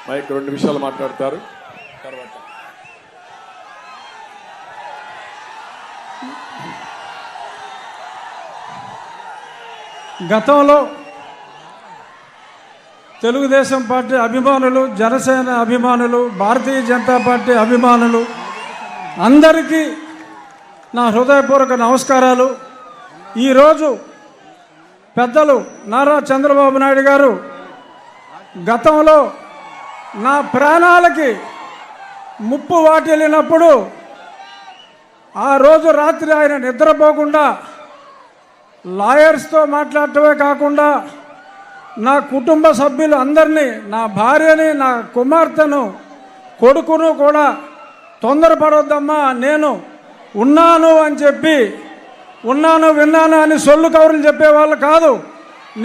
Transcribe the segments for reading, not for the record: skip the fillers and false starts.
Mic 2 నిమిషాలు మాట్లాడతారు. తర్వాత గతంలో తెలుగుదేశం పార్టీ అభిమానులు, జనసేన అభిమానులు, భారతీయ జనతా పార్టీ అభిమానులు అందరికీ నా హృదయపూర్వక నమస్కారాలు. ఈరోజు పెద్దలు నారా చంద్రబాబు నాయుడు గారు గతంలో నా ప్రాణాలకి ముప్పు వాటిల్లినప్పుడు ఆ రోజు రాత్రి ఆయన నిద్రపోకుండా లాయర్స్తో మాట్లాడటమే కాకుండా నా కుటుంబ సభ్యులు అందరినీ, నా భార్యని, నా కుమార్తెను, కొడుకును కూడా తొందరపడొద్దమ్మా, నేను ఉన్నాను అని చెప్పి, ఉన్నాను విన్నాను అని సొల్లు కౌరులు చెప్పేవాళ్ళు కాదు.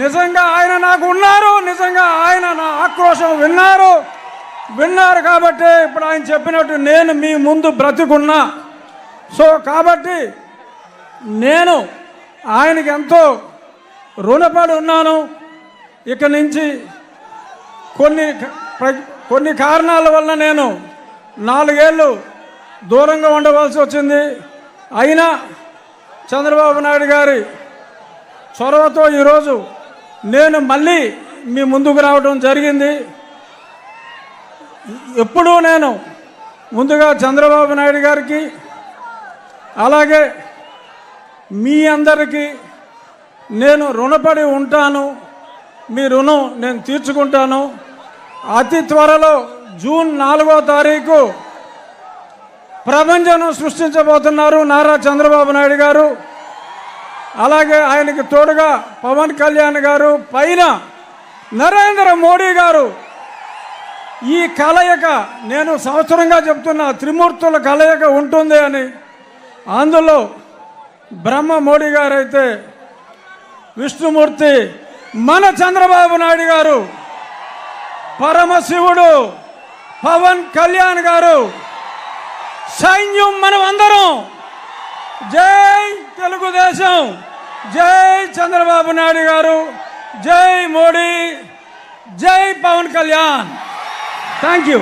నిజంగా ఆయన నాకు ఉన్నారు, నిజంగా ఆయన నా ఆక్రోశం విన్నారు కాబట్టి ఇప్పుడు ఆయన చెప్పినట్టు నేను మీ ముందు బ్రతికున్నా. సో కాబట్టి నేను ఆయనకి ఎంతో రుణపడి ఉన్నాను. ఇక నుంచి కొన్ని కారణాల వల్ల నేను 4 ఏళ్ళు దూరంగా ఉండవలసి వచ్చింది. అయినా చంద్రబాబు నాయుడు గారి చొరవతో ఈరోజు నేను మళ్ళీ మీ ముందుకు రావడం జరిగింది. ఎప్పుడూ నేను ముందుగా చంద్రబాబు నాయుడు గారికి, అలాగే మీ అందరికీ నేను రుణపడి ఉంటాను. మీ రుణం నేను తీర్చుకుంటాను. అతి త్వరలో జూన్ 4వ తారీఖు ప్రపంచం సృష్టించబోతున్నారు నారా చంద్రబాబు నాయుడు గారు. అలాగే ఆయనకి తోడుగా పవన్ కళ్యాణ్ గారు, పైన నరేంద్ర మోడీ గారు. ఈ కలయిక నేను సంవత్సరంగా చెప్తున్నా, త్రిమూర్తుల కలయిక ఉంటుంది అని. అందులో బ్రహ్మ మోడీ గారు అయితే విష్ణుమూర్తి మన చంద్రబాబు నాయుడు గారు, పరమశివుడు పవన్ కళ్యాణ్ గారు, సైన్యం మనం అందరం. జై తెలుగుదేశం, జై చంద్రబాబు నాయుడు గారు, జై మోడీ, జై పవన్ కళ్యాణ్. Thank you.